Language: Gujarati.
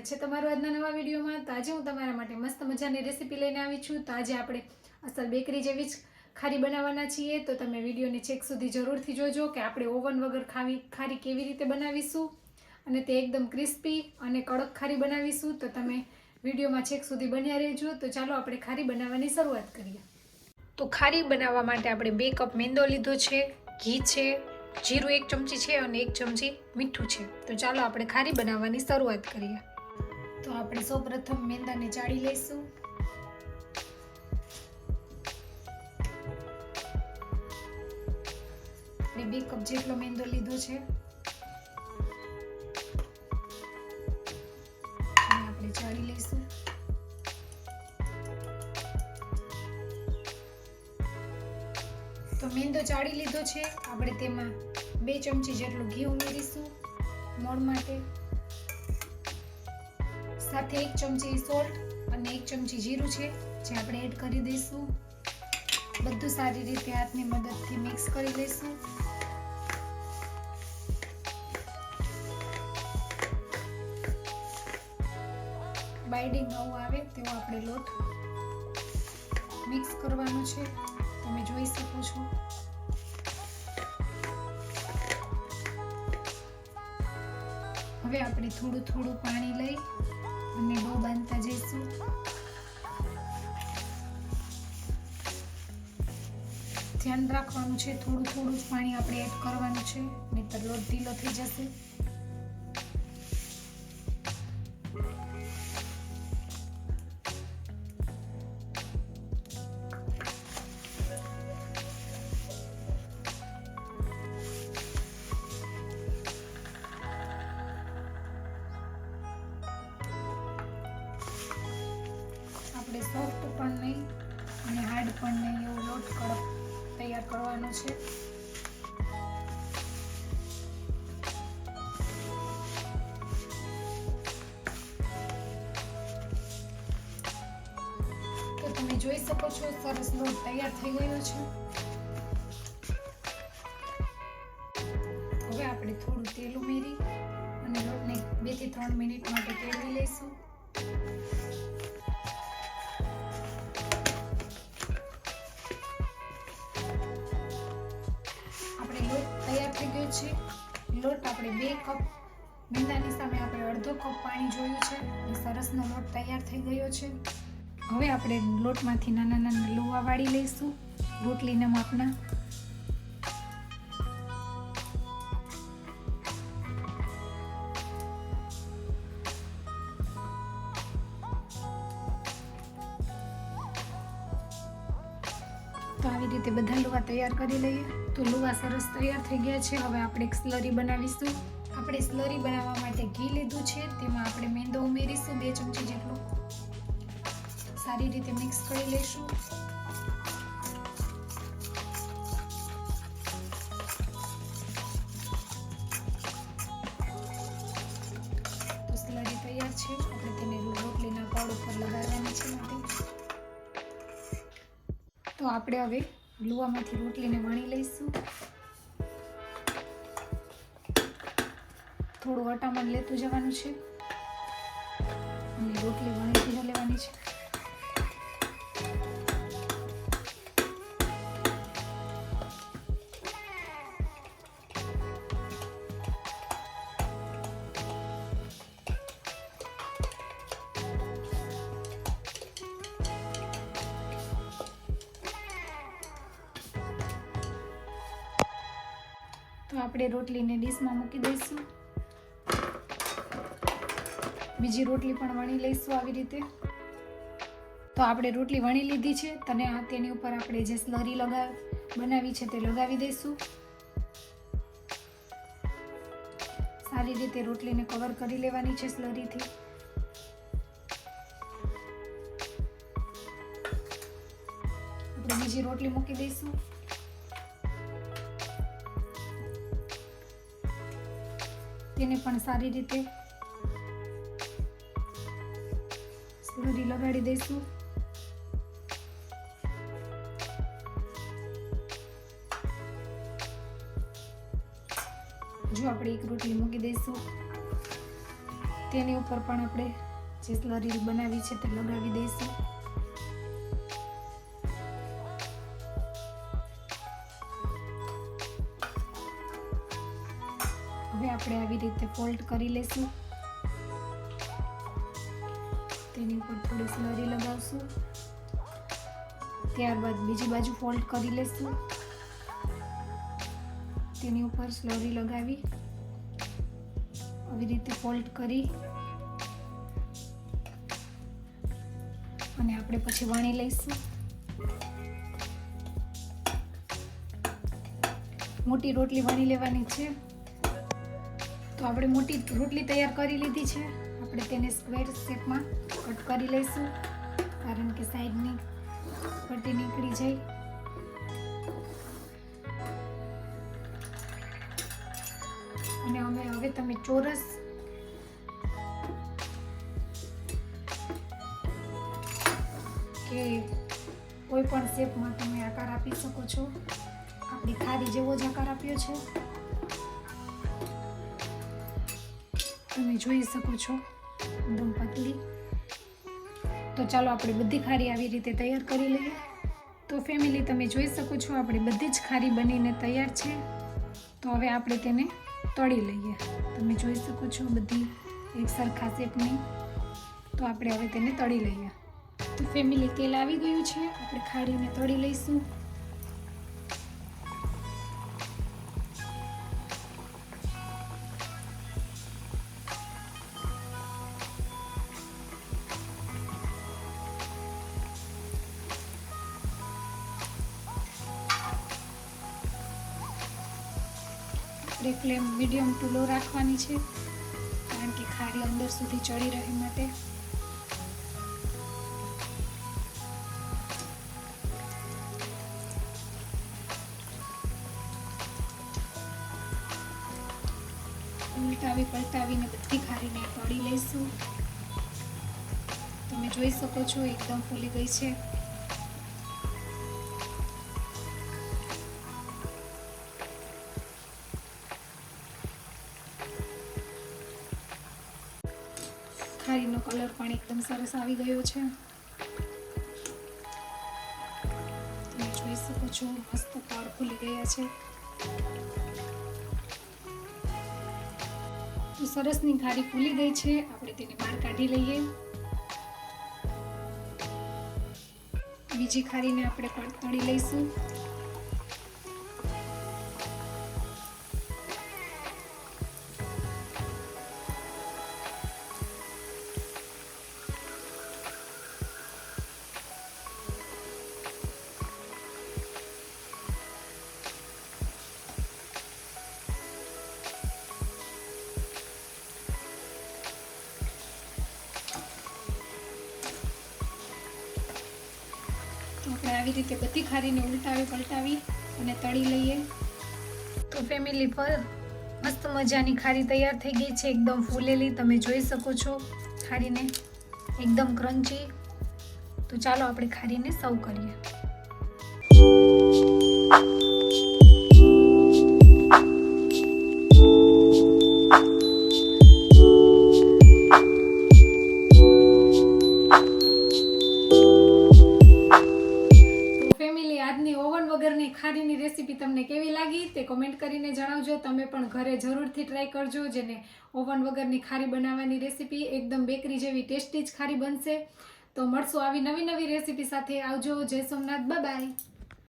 સ્વાગત છે તમારું આજના નવા વિડીયોમાં। તો આજે હું તમારા માટે મસ્ત મજાની રેસીપી લઈને આવી છું। તો આજે આપણે અસલ બેકરી જેવી જ ખારી બનાવવાના છીએ। તો તમે વિડીયોને છેક સુધી જરૂરથી જોજો કે આપણે ઓવન વગર ખારી કેવી રીતે બનાવીશું અને તે એકદમ ક્રિસ્પી અને કડક ખારી બનાવીશું। તો તમે વિડીયોમાં છેક સુધી બન્યા રહેજો। તો ચાલો આપણે ખારી બનાવવાની શરૂઆત કરીએ। તો ખારી બનાવવા માટે આપણે 2 કપ મેંદો લીધો છે, ઘી છે, जीरु 1 चमची है और 1 चमची मीठू है। तो चलो આપણે ખારી બનાવવાની શરૂઆત કરીએ। તો આપણે સૌપ્રથમ મેંદાને ચાળી લઈશું। આપણે 2 કપ જેટલો મેંદો લીધો છે અને આપણે ચાળી લઈશું। तो મેંદો ચાળી લીધો છે। આપણે તેમાં 2 ચમચી જેટલું ઘી ઉમેરીશું મોણ માટે, સાથે 1 ચમચી સોલ્ટ અને 1 ચમચી જીરું છે જે આપણે એડ કરી દઈશું। બધું સારી રીતે હાથની મદદથી મિક્સ કરી લઈશું। બાઇડિંગ આવું આવે તેવો આપણે લોટ મિક્સ કરવાનો છે। તમે જોઈ શકો છો। હવે આપણે થોડું થોડું પાણી લઈ અને ડો બાંધતા જઈશું। ધ્યાન રાખવાનું છે, થોડું થોડું જ પાણી આપણે એડ કરવાનું છે, નહીંતર લોટ ઢીલો થઈ જશે। આપણે સોફ્ટ પણ નહીં અને હાર્ડ પણ નહીં એવો લોટ કડક તૈયાર કરવાનો છે। તો તમે જોઈ શકો છો સરસ લોટ તૈયાર થઈ ગયો છે। હવે આપણે થોડું તેલ ઉમેરી અને લોટને 2 થી 3 મિનિટ માટે કેળવી લઈશું। લોટ આપણે 2 કપ મેંદાની સામે આપણે અડધો કપ પાણી જોયું છે અને સરસનો લોટ તૈયાર થઈ ગયો છે। હવે આપણે લોટમાંથી નાના નાના લુવા વાળી લઈશું રોટલીના માપના। તો આવી રીતે બધા લુવા તૈયાર કરી લઈએ। તો લુવા સરસ તૈયાર થઈ ગયા છે। હવે આપણે એક સ્લરી બનાવીશું। આપણે સ્લરી બનાવવા માટે ઘી લીધું છે, તેમાં આપણે મેંદો ઉમેરીશું 2 ચમચી જેટલો। સારી રીતે મિક્સ કરી લઈશું। તો સ્લરી તૈયાર છે। આપણે તેને રોટલીના પડ ઉપર લગાડવાની છે માટે। તો આપણે હવે લુવામાંથી રોટલીને વણી લઈશું। થોડું વટામણ લેતું જવાનું છે અને રોટલી વણીથી લેવાની છે। તો આપણે રોટલીને ડીશમાં મૂકી દઈશું। બીજી રોટલી પણ વણી લઈશું આવી રીતે। તો આપણે રોટલી વણી લીધી છે અને તેની ઉપર આપણે જે સ્લરી બનાવી છે તે લગાવી દઈશું। સારી રીતે રોટલીને કવર કરી લેવાની છે સ્લરીથી। આપણે બીજી રોટલી મૂકી દઈશું। તેને પણ સારી રીતે સ્લરી લગાડી દઈશું। જો આપણે એક રોટલી મૂકી દઈશું, તેની ઉપર પણ આપણે જે સ્લરી બનાવી છે તે લગાવી દઈશું. હવે આપણે આવી રીતે ફોલ્ડ કરી લેશું. તેની ઉપર થોડી સ્લરી લગાવશું. ત્યારબાદ બીજી બાજુ ફોલ્ડ કરી લેશું. તેની ઉપર સ્લરી લગાવી આવી રીતે ફોલ્ડ કરી અને આપણે પછી વણી લઈશું. મોટી રોટલી વણી લેવાની છે. તો આપણે મોટી રોટલી તૈયાર કરી લીધી છે. આપણે તેને સ્ક્વેર શેપમાં કટ કરી લઈશું, કારણ કે સાઈડની પટ્ટી નીકળી જાય. અને હવે તમે ચોરસ કે કોઈ પણ શેપમાં તમે આકાર આપી શકો છો. આપણી ખારી જેવો જ આકાર આપ્યો છે, તમે જોઈ શકો છો, એકદમ પતલી. તો ચાલો આપણે બધી ખારી આવી રીતે તૈયાર કરી લઈએ. તો ફેમિલી, તમે જોઈ શકો છો આપણી બધી જ ખારી બનીને તૈયાર છે. તો હવે આપણે તેને તળી લઈએ. તમે જોઈ શકો છો બધી એક સરખા શેપની. તો આપણે હવે તેને તળી લઈએ. તો ફેમિલી, તેલ આવી ગયું છે. આપણે ખારીને તળી લઈશું. ફ્લેમ મીડિયમ ટુ લો રાખવાની છે, કારણ કે ખારી અંદર સુધી ચડી રહે માટે. ઉલટાવી પલટાવીને બધી ખારીને તળી લઈશું. તમે જોઈ શકો છો એકદમ ફૂલી ગઈ છે. ખારીનો કલર પણ એકદમ સરસ આવી ગયો છે. તમે જોઈ શકો છો મસ્ત પડ ખુલી ગયા છે. તો સરસની ખારી ફૂલી ગઈ છે. આપણે તેને બહાર કાઢી લઈએ. બીજી ખારીને આપણે પણ તળી લઈશું. તો આપણે આવી રીતે બધી ખારીને ઉલટાવી પલટાવી અને તળી લઈએ. તો ફેમિલી, પર મસ્ત મજાની ખારી તૈયાર થઈ ગઈ છે, એકદમ ફૂલેલી. તમે જોઈ શકો છો ખારીને, એકદમ ક્રન્ચી. તો ચાલો આપણે ખારીને સર્વ કરીએ. ખારીની રેસીપી તમને કેવી લાગી તે કોમેન્ટ કરીને જણાવજો. તમે પણ ઘરે જરૂરથી ટ્રાય કરજો. જેને ઓવન વગરની ખારી બનાવવાની રેસીપી એકદમ બેકરી જેવી ટેસ્ટી જ ખારી બનશે. તો મળશું આવી નવી રેસીપી સાથે. આવજો. જય સોમનાથ. Bye bye.